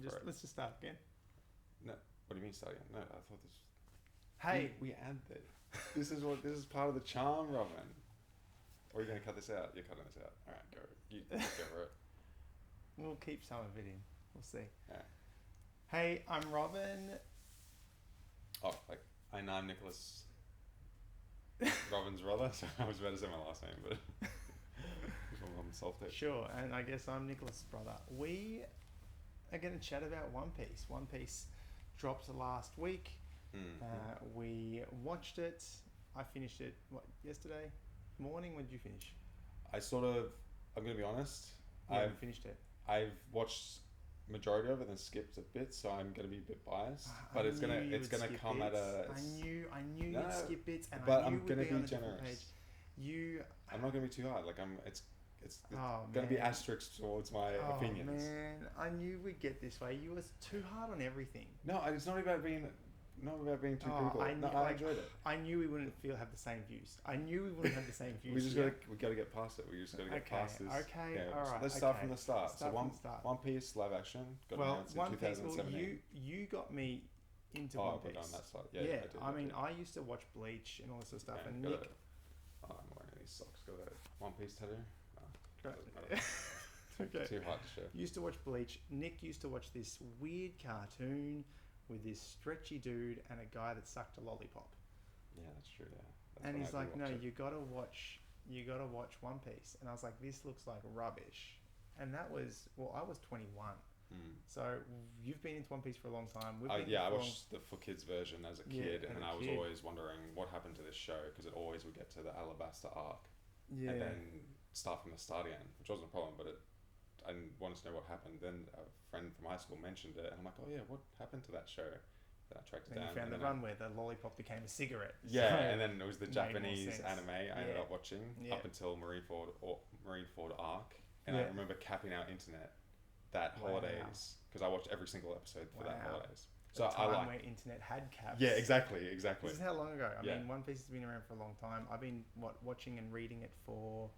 for it. Let's just start again. No, what do you mean start again? No, I thought this. Hey, we add this. This is part of the charm, Robin. Or are you gonna cut this out? You're cutting this out. All right, go. You go for it. we'll keep some of it in. We'll see. Alright. Hey, I'm Robin. Oh, like I'm Nicholas. Robin's brother. So I was about to say my last name, but I'm self-tape. Sure, and I guess I'm Nicholas' brother. We are going to chat about One Piece. One Piece dropped last week. We watched it. I finished it, yesterday morning? When did you finish? I'm going to be honest. I haven't finished it. I've watched majority of it and skipped a bit, so I'm going to be a bit biased. But it's gonna come bits. at a. I knew you'd skip bits, and but I knew I'm going to be on a generous. page. I'm not going to be too hard. Like it's Oh, going to be asterisks towards my opinions. Oh man, I knew we'd get this way. You was too hard on everything. No, it's not about being too critical. I enjoyed it. I knew we wouldn't have the same views. I knew we wouldn't have the same views. we got to get past it. We just got to get past this. Okay, yeah. all right. Let's start from the start. Start from the start. One Piece live action got announced in 2017. You got me into One Piece. on that side. Yeah, I did. I used to watch Bleach and all this sort of stuff. Yeah, and Nick, I'm wearing these socks. Got a One Piece tattoo. okay. Too hard to show. Used to watch Bleach. Nick used to watch this weird cartoon with this stretchy dude and a guy that sucked a lollipop. Yeah, that's true. Yeah. And he's like, "No, you gotta watch One Piece." And I was like, "This looks like rubbish." And that was I was 21. So you've been into One Piece for a long time. I watched the For Kids version as a kid, and I was always wondering what happened to this show because it always would get to the Alabasta arc, and then start from the start again, which wasn't a problem, but I wanted to know what happened. Then a friend from high school mentioned it, and I'm like, oh yeah, what happened to that show? Then I tracked it down. You found the run where the lollipop became a cigarette. Yeah, so and then it was the Japanese anime I ended up watching up until Marineford arc, and I remember capping out internet that holidays because I watched every single episode for that holidays. So I like where internet had caps. Yeah, exactly. This is how long ago. I mean, One Piece has been around for a long time. I've been watching and reading it for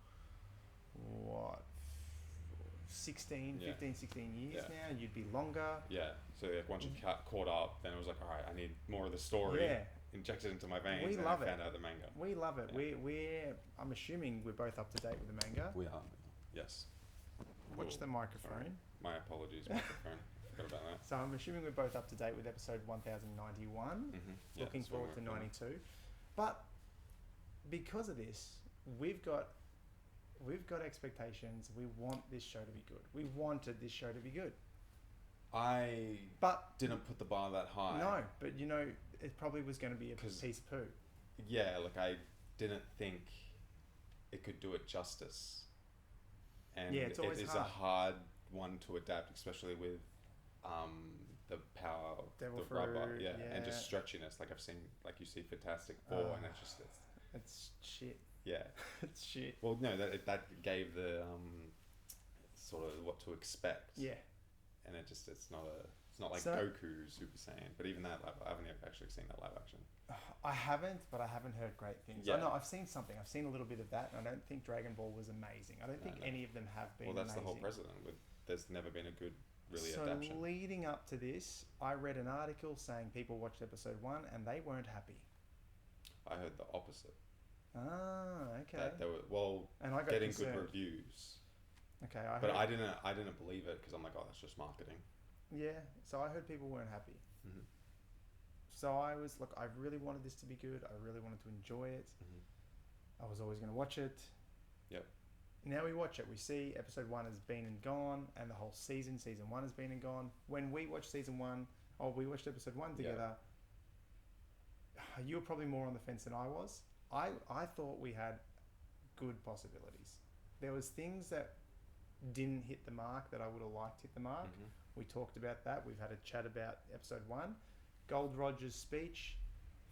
15, 16 years now. You'd be longer. Yeah. So once you caught up, then it was like, all right, I need more of the story injected into my veins. We love it. Found out the manga. We love it. Yeah. I'm assuming we're both up to date with the manga. We are. Yes. Watch the microphone. Sorry. My apologies, microphone. Forgot about that. So I'm assuming we're both up to date with episode 1091. Looking forward to 92. But because of this, we've got expectations. We want this show to be good. We wanted this show to be good. I didn't put the bar that high. No, but it probably was going to be a piece of poo. Yeah, like I didn't think it could do it justice. And it's always a hard one to adapt, especially with the power of the rubber, and just stretchiness. Like I've seen, like you see Fantastic Four, and it's shit. Yeah, it's shit. Well, no, that gave the sort of what to expect. Yeah, and it's not like Goku Super Saiyan, but even that I haven't actually seen that live action. I haven't, but I haven't heard great things. Yeah. I know I've seen something. I've seen a little bit of that, and I don't think Dragon Ball was amazing. I don't think any of them have been. Well, that's amazing. the whole precedent. There's never been a good adaptation. So leading up to this, I read an article saying people watched episode 1 and they weren't happy. I heard the opposite. Ah, okay. That they were and I got getting concerned. good reviews. Okay, I didn't believe it because I'm like, oh, that's just marketing. Yeah, so I heard people weren't happy. Mm-hmm. So I was like, I really wanted this to be good. I really wanted to enjoy it. Mm-hmm. I was always going to watch it. Yep. Now we watch it. We see episode 1 has been and gone, and the whole season 1 has been and gone. When we watched we watched episode 1 together. You were probably more on the fence than I was. I thought we had good possibilities. There was things that didn't hit the mark that I would have liked hit the mark. Mm-hmm. We talked about that. We've had a chat about episode 1. Gold Roger's speech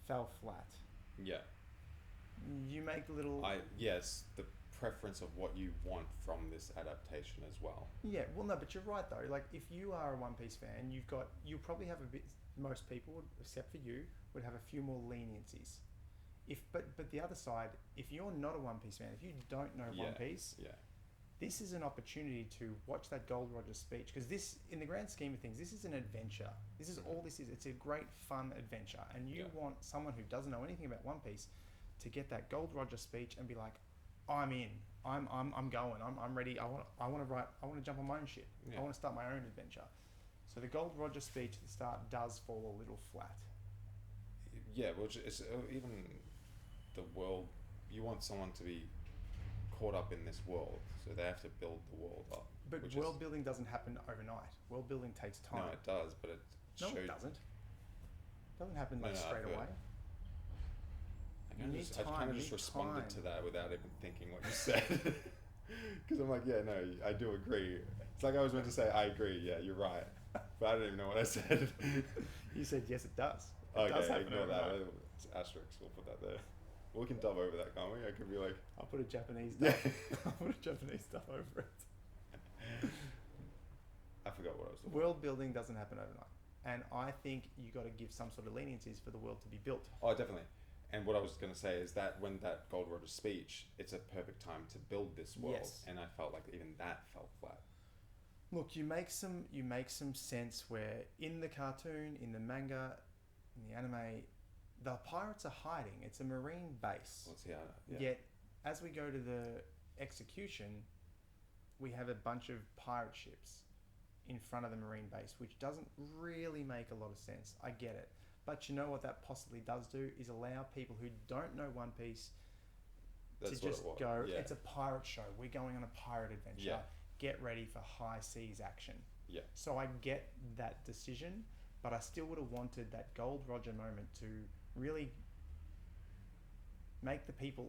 fell flat. Yeah. You make the little... the preference of what you want from this adaptation as well. Yeah, well, no, but you're right though. Like, if you are a One Piece fan, you'll probably have most people, except for you, would have a few more leniencies. But the other side, if you're not a One Piece fan, if you don't know One Piece, this is an opportunity to watch that Gold Roger speech, because this, in the grand scheme of things, this is an adventure. This is all this is. It's a great fun adventure, and you want someone who doesn't know anything about One Piece to get that Gold Roger speech and be like, I'm in. I'm going. I'm ready. I want to jump on my own ship. Yeah. I want to start my own adventure. So the Gold Roger speech at the start does fall a little flat. Yeah, well, it's even the world. You want someone to be caught up in this world, so they have to build the world up. But world building doesn't happen overnight. World building takes time. No, it does, but it it doesn't. It doesn't happen straight away. I kind of just responded to that without even thinking what you said. Because I'm like, yeah, no, I do agree. It's like I was meant to say, I agree, yeah, you're right. But I don't even know what I said. You said, yes, it does. It does happen ignore that. It's asterisk, we'll put that there. We can dub over that, can't we? I could be like... I'll put a Japanese stuff. I'll put a Japanese stuff over it. I forgot what I was talking World building doesn't happen overnight. And I think you got to give some sort of leniencies for the world to be built. Oh, definitely. And what I was going to say is that when that Gold Roger speech, it's a perfect time to build this world. Yes. And I felt like even that fell flat. Look, you make some sense where in the cartoon, in the manga, in the anime, the pirates are hiding. It's a marine base. Yet, as we go to the execution, we have a bunch of pirate ships in front of the marine base, which doesn't really make a lot of sense. I get it. But you know what that possibly does do is allow people who don't know One Piece to just go, it's a pirate show. We're going on a pirate adventure. Yeah. Get ready for high seas action. Yeah. So I get that decision, but I still would have wanted that Gold Roger moment to really make the people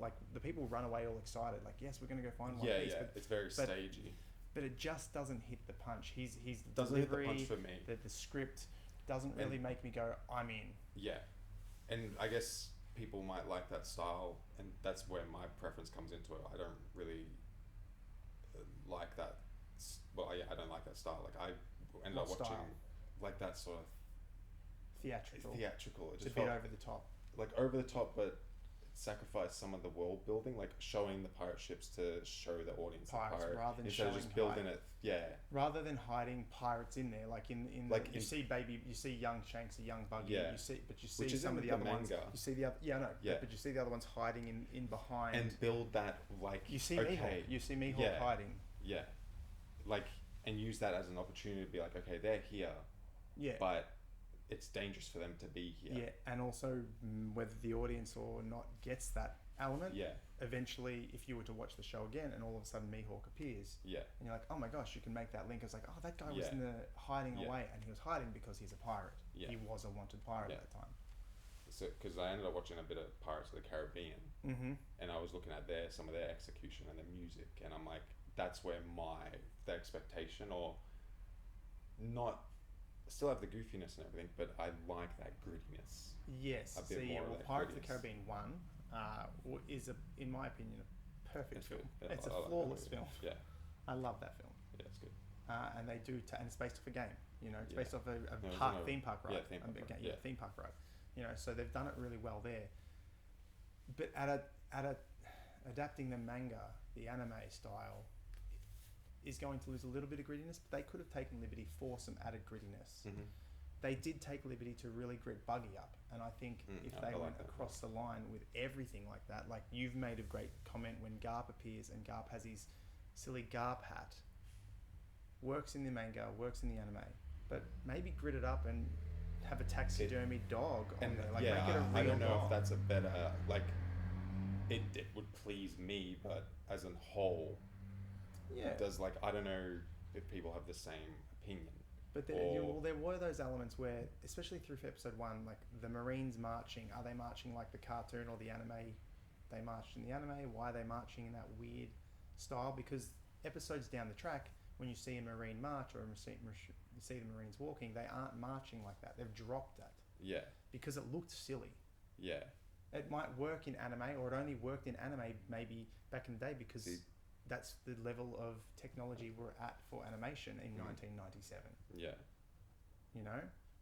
run away all excited. Like, yes, we're going to go find One Piece. Yeah, it's very stagey. But it just doesn't hit the punch. His doesn't delivery, hit the punch for me. The script doesn't really make me go, I'm in. Yeah. And I guess people might like that style, and that's where my preference comes into it. I don't really like that. Well, I don't like that style. Like, I ended up watching like that sort of theatrical. It just a bit over the top. Like over the top, but sacrifice some of the world building, like showing the pirate ships to show the audience pirates rather than instead of just building it. Yeah. Rather than hiding pirates in there, like you see young Shanks, a young Buggy. Yeah. You see some of the other ones. You see the other. Yeah, no. Yeah. But you see the other ones hiding in behind. And build that like. You see Mihawk. You see Mihawk hiding. Yeah. Like, and use that as an opportunity to be like, okay, they're here. Yeah. But it's dangerous for them to be here. Yeah, and also whether the audience or not gets that element. Yeah. Eventually, if you were to watch the show again and all of a sudden Mihawk appears. Yeah. And you're like, oh my gosh, you can make that link. It's like, oh, that guy was in the hiding away, and he was hiding because he's a pirate. Yeah. He was a wanted pirate at that time. So, because I ended up watching a bit of Pirates of the Caribbean, and I was looking at some of their execution and the music, and I'm like, that's where the expectation or not. Still have the goofiness and everything, but I like that grittiness. Yes. A bit more well, Pirates of the Caribbean 1 is, in my opinion, a perfect film. Yeah, it's a flawless film. Yeah. I love that film. Yeah, it's good. And they do, and it's based off a game. You know, it's based off a theme park ride. Theme park ride. You know, so they've done it really well there. But adapting the manga, the anime style, is going to lose a little bit of grittiness, but they could have taken liberty for some added grittiness. Mm-hmm. They did take liberty to really grit Buggy up, and I think if they went across the line with everything like that, like you've made a great comment when Garp appears and Garp has his silly Garp hat, works in the manga, works in the anime, but maybe grit it up and have a taxidermy dog on there. Like, make it a real I don't know dog. if that's a better, like, it would please me, but as a whole, it does, like, I don't know if people have the same opinion. But there were those elements where, especially through episode 1, like the Marines marching, are they marching like the cartoon or the anime? They marched in the anime. Why are they marching in that weird style? Because episodes down the track, when you see a Marine march or you see the Marines walking, they aren't marching like that. They've dropped that. Yeah. Because it looked silly. Yeah. It might work in anime, or it only worked in anime maybe back in the day because that's the level of technology we're at for animation in 1997. Yeah. You know?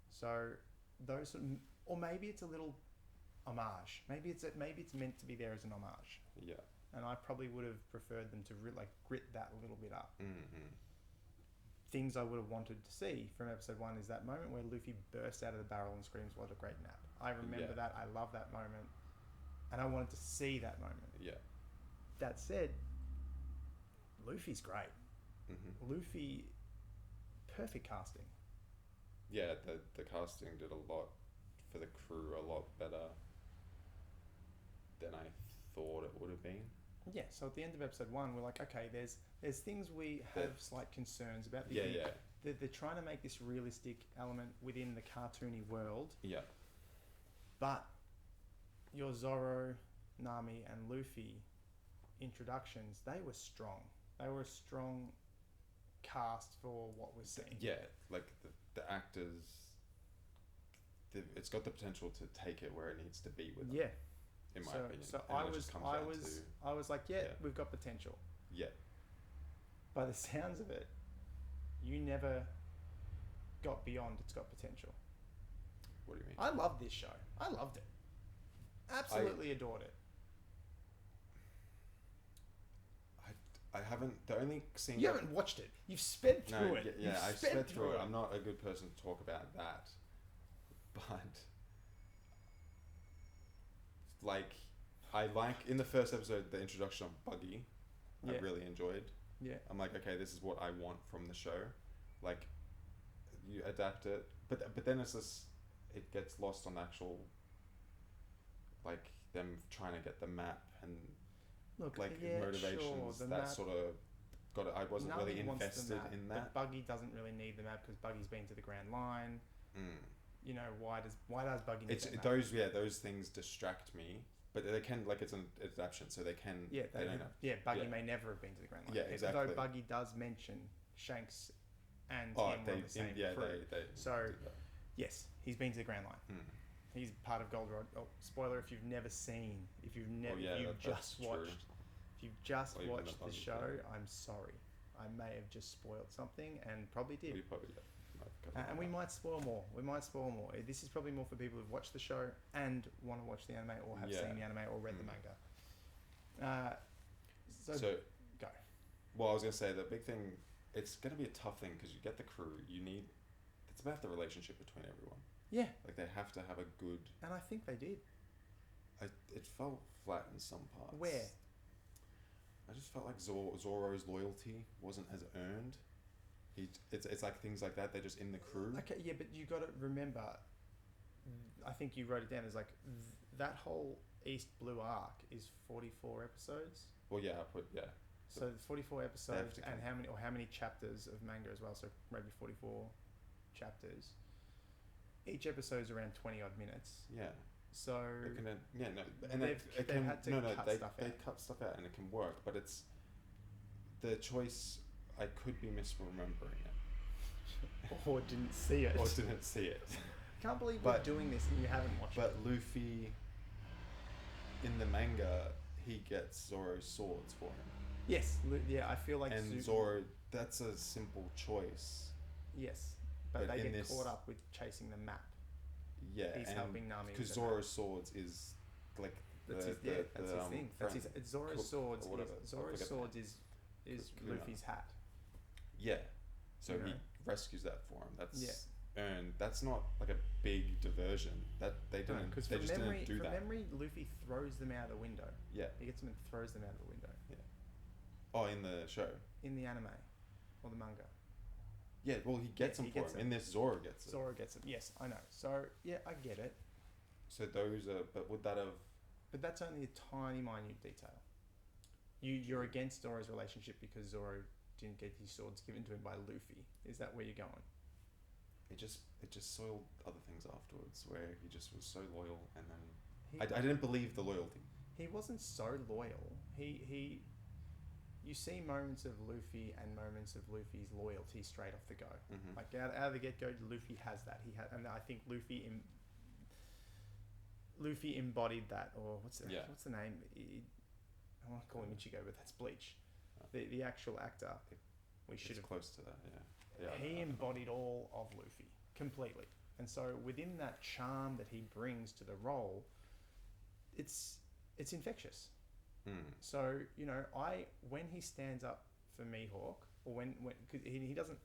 So those or maybe it's a little homage. Maybe it's meant to be there as an homage. Yeah. and I probably would have preferred them to grit that a little bit up. Mm-hmm. Things I would have wanted to see from episode 1 is that moment where Luffy bursts out of the barrel and screams, "What a great nap!" I remember that. I love that moment, and I wanted to see that moment. Yeah. That said, Luffy's great. Mm-hmm. Luffy, perfect casting. Yeah, the casting did a lot for the crew, a lot better than I thought it would have been. Yeah, so at the end of episode 1, we're like, okay, there's things we have slight concerns about. They're trying to make this realistic element within the cartoony world. Yeah. But your Zoro, Nami, and Luffy introductions, they were strong. They were a strong cast for what we're seeing. Yeah, like the actors, it's got the potential to take it where it needs to be with them. Yeah. In my opinion. So I was like, we've got potential. Yeah. By the sounds of it, you never got beyond it's got potential. What do you mean? I loved this show. I loved it. Absolutely adored it. I haven't. The only scene. You haven't watched it. You've sped through it. Yeah, I've sped through it. I'm not a good person to talk about that. But I like in the first episode the introduction of Buggy. I really enjoyed. Yeah. I'm like, okay, this is what I want from the show. Like, you adapt it, but then it's just it gets lost on actual, like them trying to get the map and motivations. Sure, that sort of got it. I wasn't really invested in that. But Buggy doesn't really need the map because Buggy's been to the Grand Line. You know, why does Buggy need that map? Those things distract me. But they can, it's an adaptation, so they can. Buggy may never have been to the Grand Line. Yeah, exactly. Though Buggy does mention Shanks and him were the same crew. Yes, he's been to the Grand Line. He's part of Gold Rod. Oh, spoiler! If you've just watched the show, I'm sorry. I may have just spoiled something, and probably did. We probably did. And we might spoil more. This is probably more for people who've watched the show and want to watch the anime or have seen the anime or read the manga. So go. Well, I was going to say the big thing, it's going to be a tough thing because you get the crew, it's about the relationship between everyone. Yeah. Like they have to have a good... And I think they did. It felt flat in some parts. Where? I just felt like Zoro's loyalty wasn't as earned. It's like things like that. They're just in the crew. Okay, yeah, but you got to remember. I think you wrote it down as that whole East Blue arc is 44 episodes. Well, yeah, So 44 episodes, and how many chapters of manga as well? So maybe 44 chapters. Each episode's around 20 odd minutes. Yeah. So they cut stuff out and it can work, but it's the choice. I could be misremembering it. Or didn't see it. Can't believe we're doing this and you haven't watched it. But Luffy, in the manga, he gets Zoro's swords for him. Yes, I feel like... And Zoro, that's a simple choice. Yes, but they get caught up with chasing the map. Yeah, he's helping Nami because Zoro's swords is like that's his thing. That's his Zoro's swords. Zoro's swords is Luffy's hat. Yeah, so he rescues that for him. That's earned. That's not like a big diversion. That they didn't. They just didn't do that. From memory, Luffy throws them out of the window. Yeah, he gets them and throws them out of the window. Yeah. Oh, in the show. In the anime, or the manga. Yeah, well, he gets them for him. In this, Zoro gets it. Zoro gets them. Yes, I know. So yeah, I get it. So those are, but would that have? But that's only a tiny, minute detail. You're against Zoro's relationship because Zoro didn't get his swords given to him by Luffy. Is that where you're going? It just soiled other things afterwards, where he just was so loyal, and then I didn't believe the loyalty. He wasn't so loyal. He you see moments of Luffy and moments of Luffy's loyalty straight off the go. Mm-hmm. Like out of the get go, Luffy has that. And I think Luffy embodied that. Or what's the name? I want to call him Ichigo, but that's Bleach. The actual actor. We should have close to that. Yeah. He embodied all of Luffy completely, and so within that charm that he brings to the role, it's infectious. So, when he stands up for Mihawk, or when cause he doesn't,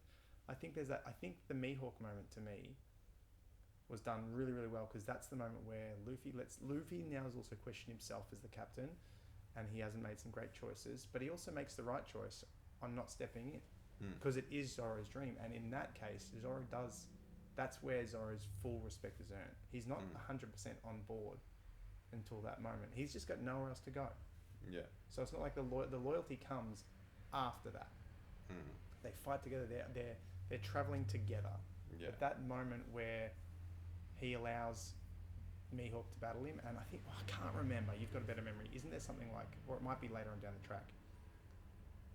I think there's that, I think the Mihawk moment to me was done really, really well, because that's the moment where Luffy now is also questioning himself as the captain, and he hasn't made some great choices, but he also makes the right choice on not stepping in, because it is Zoro's dream, and in that case, that's where Zoro's full respect is earned. He's not 100% on board until that moment. He's just got nowhere else to go. Yeah. So it's not like the loyalty comes after that. They fight together. They're traveling together. Yeah. But that moment where he allows Mihawk to battle him, and I think I can't remember. You've got a better memory. Isn't there something like, or it might be later on down the track?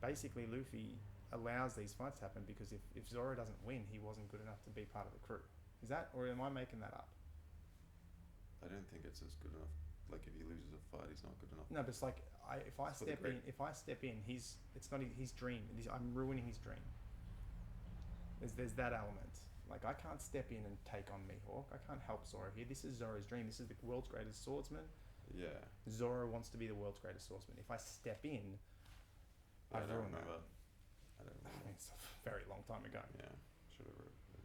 Basically, Luffy allows these fights to happen because if Zoro doesn't win, he wasn't good enough to be part of the crew. Is that, or am I making that up? I don't think it's as good enough. Like, if he loses a fight, he's not good enough. No, but it's like if I step in, it's not his dream. I'm ruining his dream. There's that element. Like, I can't step in and take on Mihawk. I can't help Zoro here. This is Zoro's dream. This is the world's greatest swordsman. Yeah. Zoro wants to be the world's greatest swordsman. If I step in, I don't remember. I don't remember. It's a very long time ago. Yeah. Should have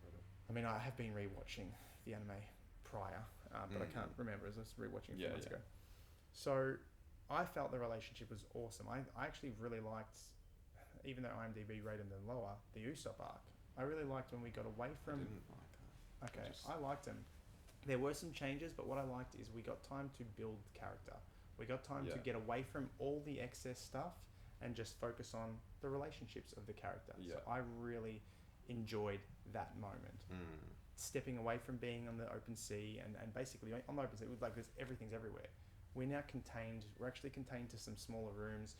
read it. I mean, I have been rewatching the anime prior, but I can't remember as I was rewatching a few months ago. So I felt the relationship was awesome. I actually really liked, even though IMDb rated them lower, the Usopp arc. I really liked when we got away from... I didn't like that. Okay, I liked them. There were some changes, but what I liked is we got time to build character. We got time to get away from all the excess stuff and just focus on the relationships of the character. Yeah. So I really enjoyed that moment. Stepping away from being on the open sea and basically on the open sea, it was like everything's everywhere. We're now contained. We're actually contained to some smaller rooms.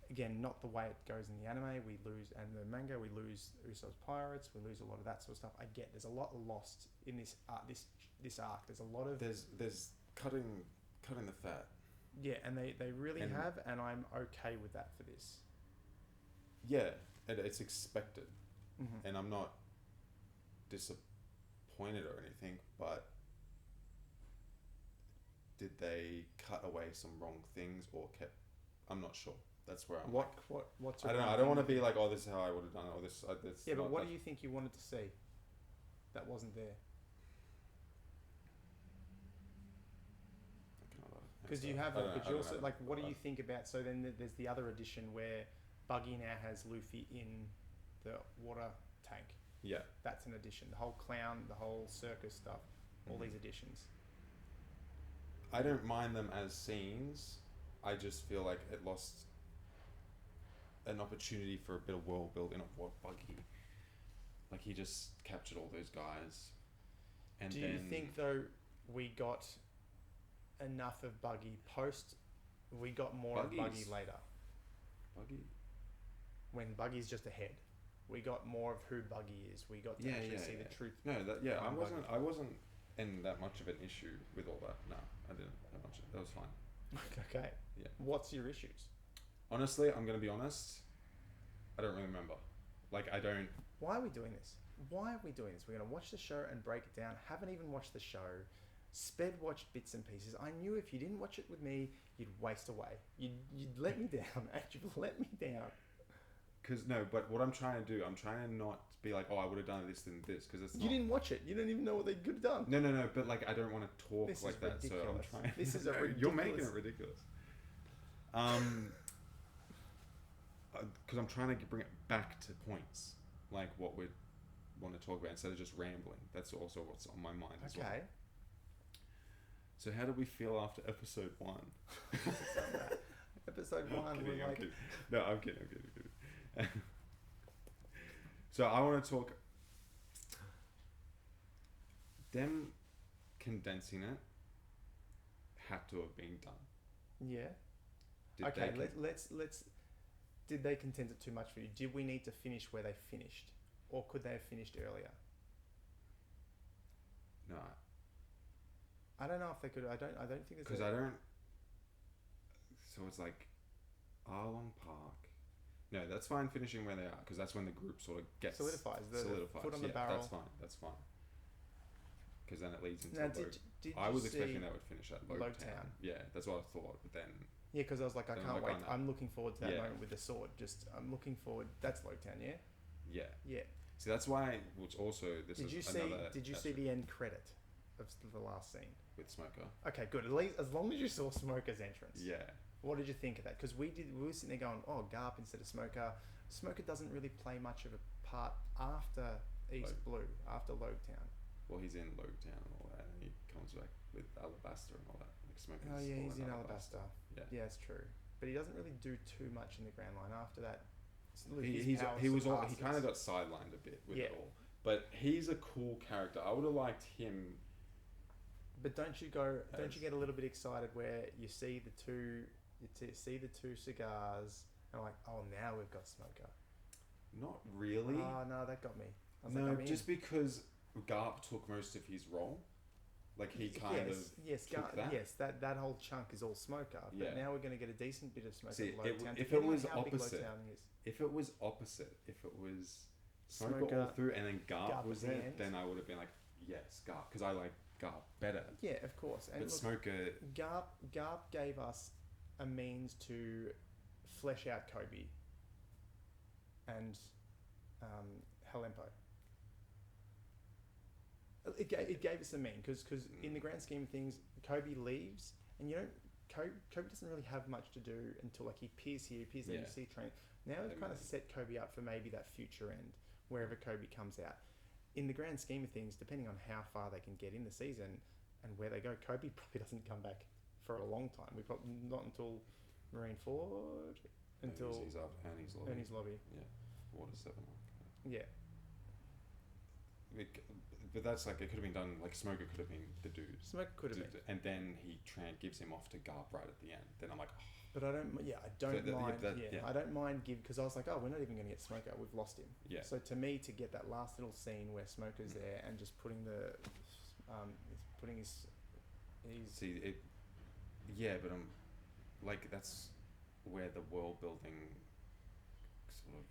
Again, not the way it goes in the anime. We lose, and the manga, we lose Usopp's pirates. We lose a lot of that sort of stuff. I get there's a lot lost in this arc. This arc. There's a lot of there's cutting the fat. Yeah, and they really have, and I'm okay with that for this. Yeah, it's expected, and I'm not disappointed or anything. But did they cut away some wrong things or kept? I'm not sure. That's where I'm. What's? I don't know. I don't want to be like, oh, this is how I would have done it, or this. Yeah, but what do you think you wanted to see? That wasn't there. Because you have, but you also like. What do you think about? So then there's the other edition where Buggy now has Luffy in the water tank. Yeah, that's an addition. The whole clown, the whole circus stuff, all these additions. I don't mind them as scenes. I just feel like it lost an opportunity for a bit of world building of what Buggy. Like, he just captured all those guys. And do you think though we got enough of Buggy post? We got more of Buggy later. Buggy. When Buggy's just ahead, we got more of who Buggy is. We got to actually see the truth. No, I wasn't in that much of an issue with all that. No, I didn't that much. That was fine. Okay. Yeah. What's your issues? Honestly, I'm gonna be honest. I don't really remember. Like, I don't. Why are we doing this? We're gonna watch the show and break it down. Haven't even watched the show. Sped watched bits and pieces. I knew if you didn't watch it with me, you'd waste away. You'd let me down. You've let me down. But what I'm trying to do, I'm trying to not be like, oh, I would have done this and this, because it's not. You didn't watch it. You don't even know what they could have done. No. But like, I don't want to talk this like that. Ridiculous. So I'm trying. This is a ridiculous. You're making it ridiculous. Because I'm trying to bring it back to points, like what we want to talk about, instead of just rambling. That's also what's on my mind as well. Okay. So how did we feel after episode 1? Episode 1, I'm kidding, we're like... No, I'm kidding. So I want to talk... Them condensing it had to have been done. Yeah. Okay, let's... Did they condense it too much for you? Did we need to finish where they finished? Or could they have finished earlier? No. I don't know if they could. I don't think there's... Because I don't... So it's like... Arlong Park... No, that's fine finishing where they are, because that's when the group sort of gets... Solidifies. The foot on the barrel. That's fine. Because then it leads into now, did I was expecting they would finish at Low Town. Yeah, that's what I thought. But then Yeah, because I was like, I Then can't work wait. on that. I'm looking forward to that Yeah. moment with the sword. I'm looking forward. That's Loketown, yeah? Yeah. Yeah. See, that's why. Which also this Did is you see? another. Did you see the end credit of the last scene? with Smoker? Okay, good. At least as long as you saw Smoker's entrance. Yeah. What did you think of that? Because we were sitting there going, oh, Garp instead of Smoker. Smoker doesn't really play much of a part after East Blue, after Loketown. Well, he's in Loketown and all that, and he comes back with Alabaster and all that. Like Smoker's Oh yeah, all he's in Alabaster. Yeah. Yeah, it's true. But he doesn't really do too much in the Grand Line after that. He kind of got sidelined a bit with it all. But he's a cool character. I would have liked him. But don't you get a little bit excited where you see the two cigars and like, oh, now we've got Smoker. Not really. Oh no, that got me. I was no, like, I'm just because Garp took most of his role. Like he kind of took that. Yes, that whole chunk is all Smoker. But now we're going to get a decent bit of Smoker. See, at Loketown, if it was how big opposite, Loketown is. if it was Smoker all through and then Garp was at the there, end. then I would have been like, yes, Garp, because I like Garp better. Yeah, of course. And But look, Smoker, Garp gave us a means to flesh out Kobe and Halempo. It gave us a mean because in the grand scheme of things, Kobe leaves and Kobe doesn't really have much to do until like he appears here, there, you see train. Now we've kind of set Kobe up for maybe that future end, wherever Kobe comes out. In the grand scheme of things, depending on how far they can get in the season and where they go, Kobe probably doesn't come back for a long time. We probably not until Marineford, until he's up Ernie's Lobby. Yeah, Water 7. Yeah. But that's like, it could have been done, like Smoker could have been the dude. Smoker could have been. And then he gives him off to Garp right at the end. Then I'm like, oh. But I don't mind. I don't mind because I was like, oh, we're not even going to get Smoker. We've lost him. Yeah. So to me, to get that last little scene where Smoker's there and just putting putting his. See it. Yeah, but I'm like, that's where the world building sort of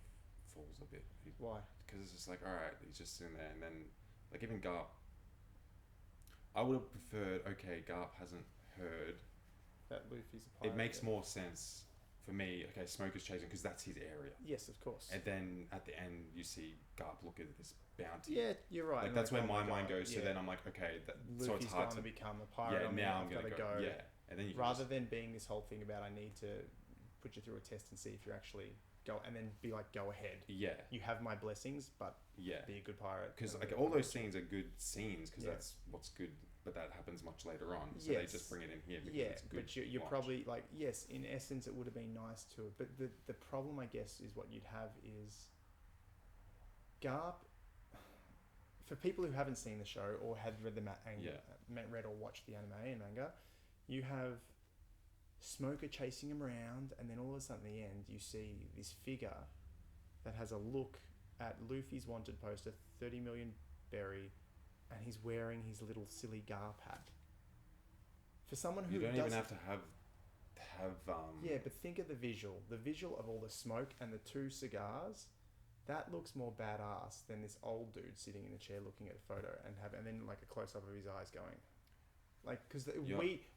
falls a bit. Why? Because it's just like, all right, he's just sitting there, and then like even Garp. I would have preferred. Okay, Garp hasn't heard. That Luffy's a pirate. It makes more sense for me. Okay, Smoker's chasing because that's his area. Yes, of course. And then at the end, you see Garp look at this bounty. Yeah, you're right. Like that's where my mind goes. Yeah. So then I'm like, okay, so it's hard to become a pirate. Yeah, now I'm gonna go. Yeah, and then you rather than being this whole thing about I need to put you through a test and see if you're actually go, and then be like, go ahead. Yeah. You have my blessings, but be a good pirate. Because like all those scenes are good scenes because that's what's good. But that happens much later on, so they just bring it in here because it's good. But you're probably like, yes, in essence, it would have been nice to. But the problem, I guess, is what you'd have is Garp. For people who haven't seen the show or had read the read or watched the anime and manga, you have Smoker chasing him around, and then all of a sudden, at the end, you see this figure that has a look at Luffy's wanted poster, 30 million berry. And he's wearing his little silly Garp hat. For someone who you don't even have to have. Yeah, but think of the visual of all the smoke and the two cigars. That looks more badass than this old dude sitting in a chair looking at a photo and then like a close up of his eyes going, like because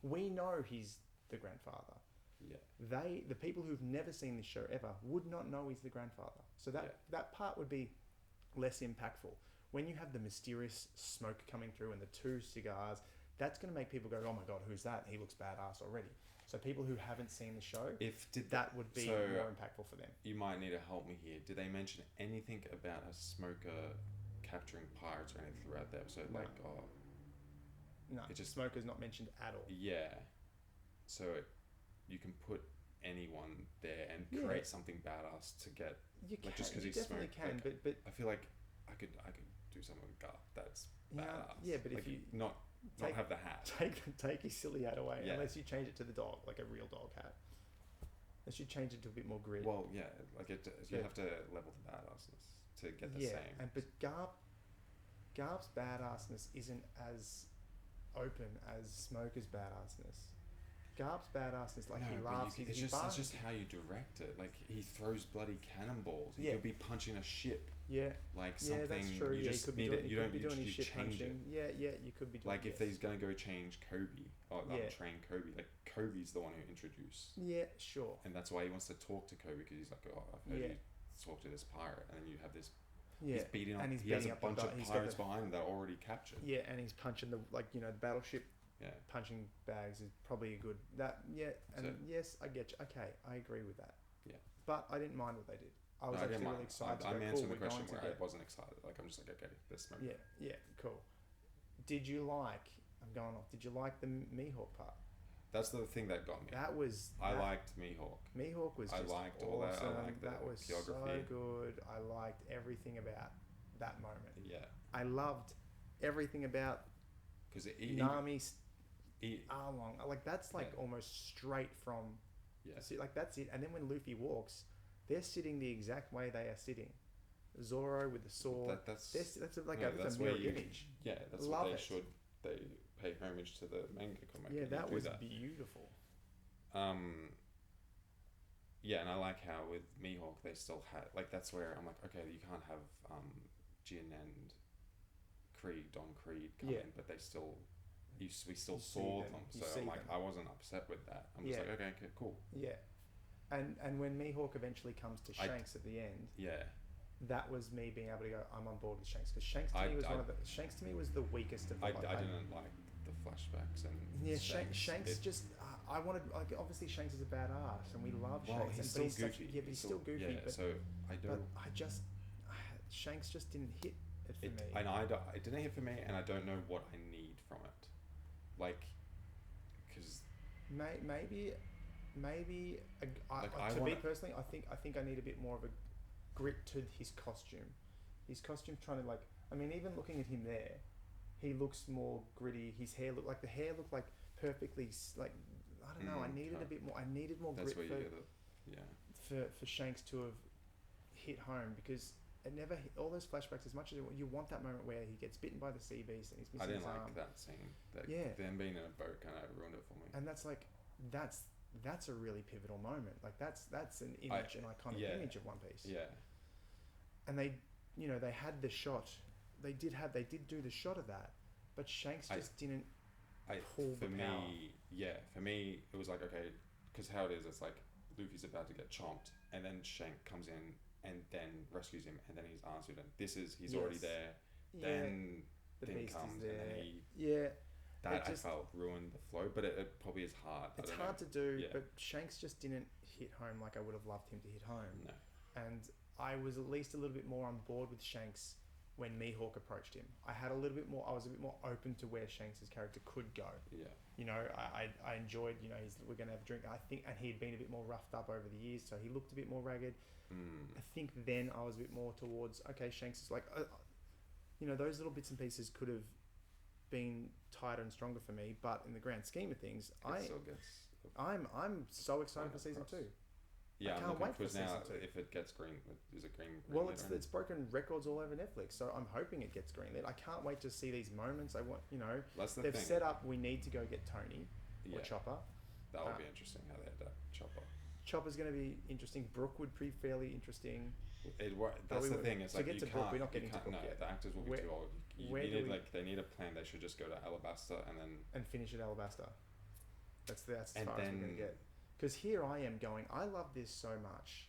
we know he's the grandfather. Yeah. The people who've never seen this show ever would not know he's the grandfather. So that part would be less impactful. When you have the mysterious smoke coming through and the two cigars, that's going to make people go, oh my God, who's that? He looks badass already. So people who haven't seen the show, that would be more impactful for them. You might need to help me here. Did they mention anything about a smoker capturing pirates or anything throughout the episode? No. No, Smoker's not mentioned at all. Yeah. So you can put anyone there and create something badass to get... You can, just because he's definitely can, like, but... I feel like I could do something with Garp that's badass. Yeah, but like, if you not have the hat, take his silly hat away, unless you change it to the dog, like a real dog hat. Unless you change it to a bit more gritty. Well, yeah, like you have to level the badassness to get the same. But Garp's badassness isn't as open as Smoker's badassness. Garp's badassness, like he laughs. It's just how you direct it. Like he throws bloody cannonballs. He could be punching a ship. Yeah. Like something. Yeah, that's true. You just need it. You don't. be doing his You shit change it. punching. Yeah, you could be doing. Like if he's gonna go change Kobe or train Kobe, like Kobe's the one who introduced. Yeah, sure. And that's why he wants to talk to Kobe because he's like, oh, I've heard you talk to this pirate, and then you have this. Yeah. He's beating up. And he has a bunch of pirates behind him that are already captured. Yeah, and he's punching the the battleship. Yeah. Punching bags is probably a good yes, I get you. Okay, I agree with that. Yeah. But I didn't mind what they did. I was actually really excited. I'm answering the question where I wasn't excited. Like I'm just like, okay, this moment. Yeah, cool. Did you like? I'm going off. Did you like the Mihawk part? That's the thing that got me. I liked Mihawk. Mihawk was. I liked all that. I liked that was so good. I liked everything about that moment. Yeah. I loved everything about. Because Nami's Arlong, like that's almost straight from. Yeah. See, like that's it. And then when Luffy walks, they're sitting the exact way they are sitting. Zoro with the sword. That's a mirror image. Yeah, that's what they should. They pay homage to the manga comic. Yeah, that was beautiful. Yeah, and I like how with Mihawk they still had that's where I'm like, okay, you can't have Jin and Don Creed come in, but they still. We still saw them, so I'm like, I wasn't upset with that. I'm just like, okay, cool. Yeah, and when Mihawk eventually comes to Shanks at the end, that was me being able to go, I'm on board with Shanks, because Shanks to me was the weakest of the. I didn't like the flashbacks and Shanks just I wanted obviously Shanks is a badass and we love Shanks, he's still goofy. But he's still goofy. Yeah, so I don't. But Shanks just didn't hit it for me. And it didn't hit for me, and I don't know what I need from it. Because maybe to me personally, I think I need a bit more of a grit to his costume. His costume trying to even looking at him there, he looks more gritty. His hair looked like perfectly I don't know. I needed a bit more. I needed more grit for Shanks to have hit home, because it never hit, all those flashbacks, as much as you want that moment where he gets bitten by the sea beast and he's missing his arm. I didn't like that scene. Them being in a boat kind of ruined it for me. And that's a really pivotal moment. That's an image, an iconic image of One Piece. Yeah. And they had the shot. They did do the shot of that, but Shanks just didn't pull the power. For me, it was like, okay, because how it is, it's like Luffy's about to get chomped, and then Shank comes in and then rescues him, and then he's answered, and he's already there. Then the beast comes, is there. And then I felt ruined the flow, but it probably is hard. It's hard to do, but Shanks just didn't hit home like I would have loved him to hit home. No. And I was at least a little bit more on board with Shanks when Mihawk approached him. I was a bit more open to where Shanks' character could go. Yeah. I enjoyed, we're going to have a drink. I think, and he'd been a bit more roughed up over the years, so he looked a bit more ragged. I think then I was a bit more towards, okay, Shanks is like, those little bits and pieces could have been tighter and stronger for me, but in the grand scheme of things, I'm so excited for season 2. Yeah, I can't wait for season 2. If it gets green, is it green? Well, it's broken records all over Netflix, so I'm hoping it gets greenlit. I can't wait to see these moments. I want, they've set up. We need to go get Tony or Chopper. That would be interesting how they adapt Chopper. Chopper's going to be interesting. Brooke would be fairly interesting. That's the thing. It's to like get to Brooke, we're not getting to Brooke yet. The actors will be too old. They need a plan. They should just go to Alabasta and finish at Alabasta. That's as far as we're going to get. Because here I am going, I love this so much.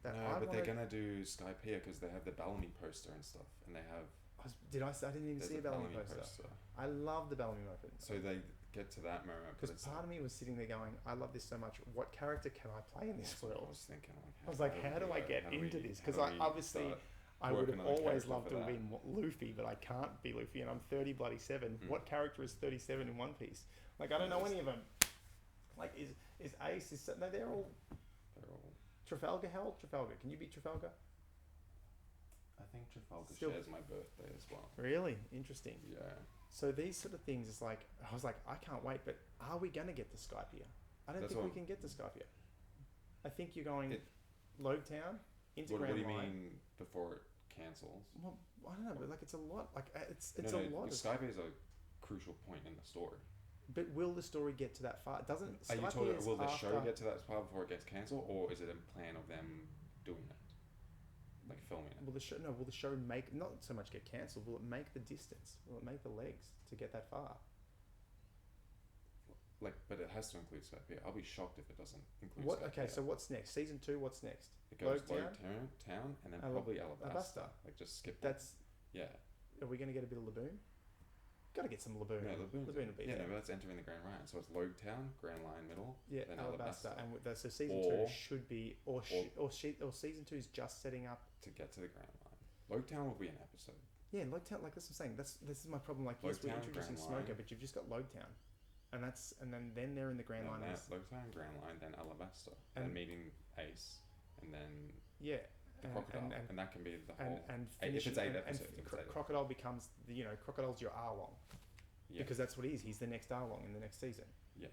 They're going to do Skypiea because they have the Bellamy poster and stuff. And they have... I didn't even see a Bellamy poster. I love the Bellamy moment. So they get to that moment. Because part of me was sitting there going, I love this so much. What character can I play in this world? I was thinking. How do I get into this? Because I would have always loved to have been Luffy, but I can't be Luffy, and I'm 30 What character is 37 in One Piece? I don't know any of them. Is Ace? No, they're all. Trafalgar. How old Trafalgar? Can you be Trafalgar? I think Trafalgar shares my birthday as well. Really interesting. Yeah. So these sort of things, it's like I was like, I can't wait, but are we gonna get to Skypiea? I don't think we can get to Skypiea. I think you're going Lobetown into Grand Line. What do you mean before it cancels? Well, I don't know, but it's a lot. It's a lot. Skypiea is a crucial point in the story. But will the story get to that far? Will the show get to that far before it gets cancelled, or is it a plan of them doing it? like filming it? Will the show make not so much get cancelled? Will it make the distance? Will it make the legs to get that far? Like, but it has to include Skypiea. I'll be shocked if it doesn't include What? Skypiea. Okay, so what's next? Season 2. What's next? It goes Town, and then probably Alabasta. Like, just skip. That's. Yeah. Are we going to get a bit of Laboon? Got to get some Laboon. Yeah, Laboon will be there. Yeah, no, that's entering the Grand Line. So it's Town, Grand Line middle. Yeah, then Alabasta, and so season 2 should be, or season 2 is just setting up to get to the Grand Line. Town will be an episode. Yeah, Town, like that's what I'm saying. This is my problem. Like, yes, we're introducing Smoker, but you've just got Town, and then they're in the Grand Line. Town, Grand Line, then Alabasta, and meeting Ace, and then the Crocodile, and that can be the whole. And if it's 8 episodes, Crocodile becomes Crocodile's your Arlong. Yeah. Because that's what he is. He's the next Arlong in the next season. Yeah.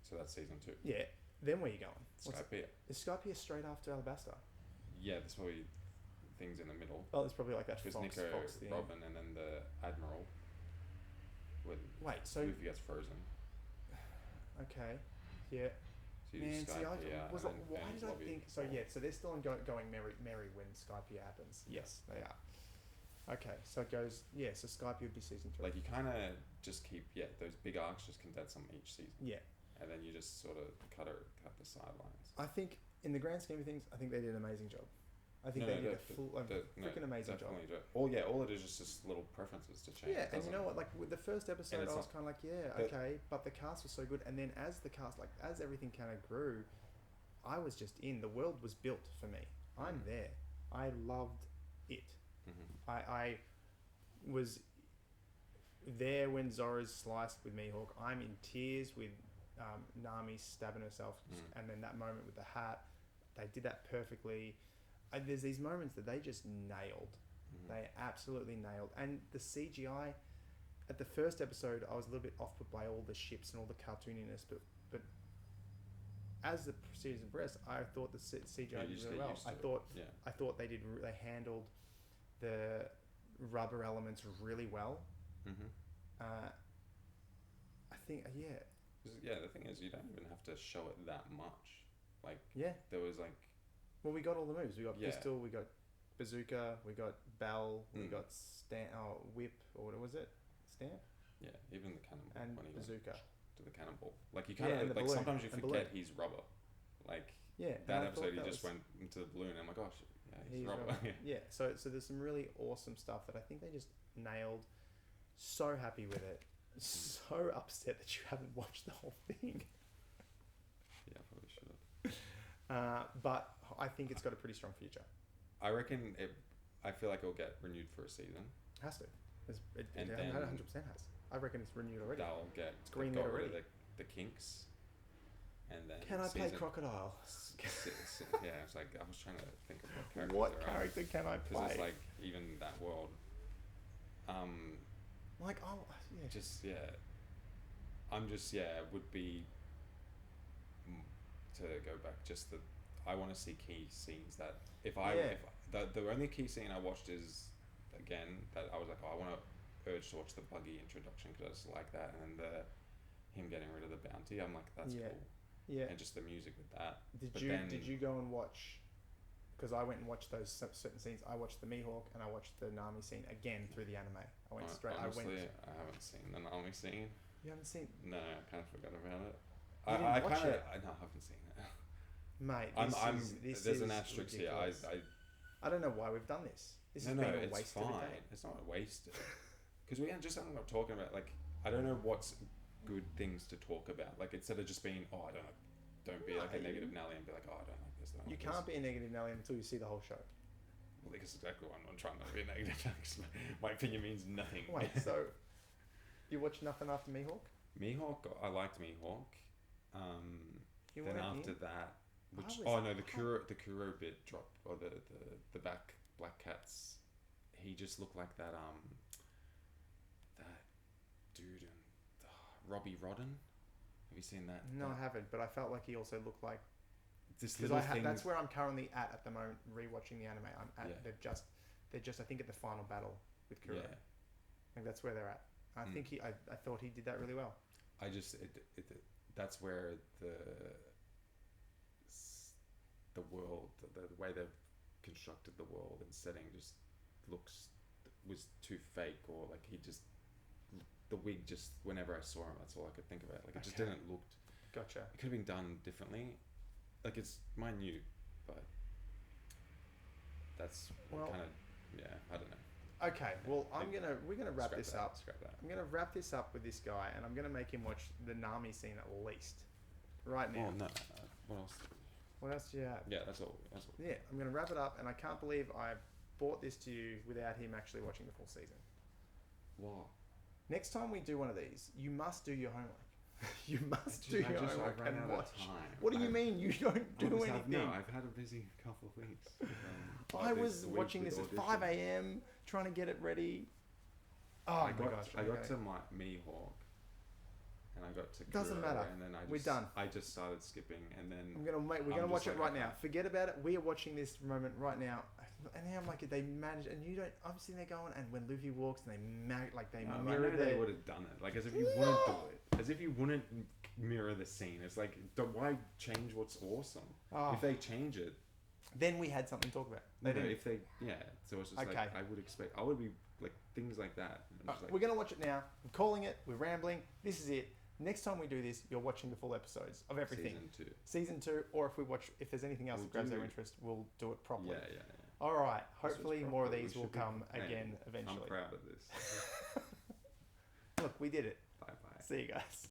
So that's season 2. Yeah. Then where are you going? Skypiea. Is Skypiea straight after Alabasta? Yeah, there's probably things in the middle. Oh, there's probably like that Fox thing. Robin, and then the Admiral. So Luffy gets frozen. Okay. Yeah. So why did I think? So they're still going merry when Skypiea happens. Yes, they are. Okay, so it goes. Yeah, so Skypiea would be season 3. Like, you kind of just keep those big arcs just condense them each season. Yeah. And then you just sort of cut the sidelines. I think in the grand scheme of things, I think they did an amazing job. I think they did a freaking amazing job. All it is just little preferences to change. Yeah, and you know what? Like with the first episode, I was kind of like, but the cast was so good. And then as the cast, as everything kind of grew, I was just in. The world was built for me. I'm there. I loved it. Mm-hmm. I was there when Zora's sliced with Mihawk. I'm in tears with Nami stabbing herself, and then that moment with the hat. They did that perfectly. There's these moments that they just nailed. They absolutely nailed. And the CGI, at the first episode, I was a little bit off put by all the ships and all the cartooniness, but as the series progressed, I thought the CGI did really well. I thought they handled the rubber elements really well. I think the thing is, you don't even have to show it that much. Like, there was like. Well, we got all the moves. We got pistol, we got bazooka, we got bell, we got whip, or what was it? Stamp? Yeah, even the cannonball. And bazooka. To the cannonball. Like, you kind of, like, sometimes you forget he's rubber. Like, that episode, he just went into the balloon, and I'm like, gosh, he's rubber. Yeah, so there's some really awesome stuff that I think they just nailed. So happy with it. So upset that you haven't watched the whole thing. Yeah, I probably should have. But I think it's got a pretty strong future. I reckon I feel like it'll get renewed for a season. Has to. It 100% has. I reckon it's renewed already. They'll get rid of the kinks. And then can I play Crocodile? It's like, I was trying to think of what character can I play? Because it's like, even that world. Would be to go back. Just that I want to see key scenes that if the only key scene I watched is again that I was like, I want to urge to watch the Buggy introduction because I just like that, and then him getting rid of the bounty. I'm like, that's cool. Yeah. And just the music with that. Did you go and watch? Because I went and watched those certain scenes. I watched the Mihawk and I watched the Nami scene again through the anime. I went straight. Honestly, I haven't seen the Nami scene. You haven't seen? No, I kind of forgot about it. I haven't seen it. Mate, there's an asterisk here. I don't know why we've done this. This has been a waste of a day. It's not wasted. Because we just ended up talking about, like, I don't know what's good things to talk about. Like, instead of just being, I don't know, don't be like a negative Nelly and be like, I don't like this. You can't be a negative Nelly until you see the whole show. Well, that's exactly why I'm trying not to be a negative Nelly. My opinion means nothing. Wait, so you watched nothing after Mihawk? Mihawk, I liked Mihawk. Then after that, the Kuro bit dropped, or the Black Cats. He just looked like that dude in Robbie Rodden. Have you seen that? No, I haven't. But I felt like he also looked like this little thing. That's where I'm currently at the moment, rewatching the anime. I'm at. They're just I think at the final battle with Kuro. Yeah. I think that's where they're at. I think I thought he did that really well. I just that's where the world, the way they've constructed the world and setting just was too fake, or like the wig just, whenever I saw him, that's all I could think about. Like it just didn't look. Gotcha. It could have been done differently. Like it's minute, but that's Well, kind of, I don't know. Okay, well, we're gonna wrap this up. Scrap that. I'm gonna wrap this up with this guy, and I'm gonna make him watch the Nami scene at least, right now. Oh no. What else? What else do you have? Yeah, that's all. Yeah, I'm gonna wrap it up, and I can't believe I brought this to you without him actually watching the full season. Wow. Next time we do one of these, you must do your homework. You must do your homework and watch. What do you mean you don't do anything? I've had a busy couple of weeks. I was watching this at 5 a.m. trying to get it ready. Oh my gosh! I got to my Mihawk, and I got to Doesn't Kuro, matter. and then We're done. I just started skipping, and then we're gonna watch it right now. Forget about it. We are watching this moment right now, and now I'm like, they manage, and you don't. I'm sitting there going, and when Luffy walks, and they mirror the. They would have done it, like as if you wouldn't do it, as if you wouldn't mirror the scene. It's like, why change what's awesome? If they change it, then we had something to talk about. If they, so it's just like, I would be like things like that. We're gonna watch it now. I'm calling it. We're rambling. This is it. Next time we do this, you're watching the full episodes of everything. Season 2, or if there's anything else that grabs our interest, we'll do it properly. Yeah. All right. Hopefully more of these will come again eventually. I'm proud of this. Look, we did it. Bye. See you guys.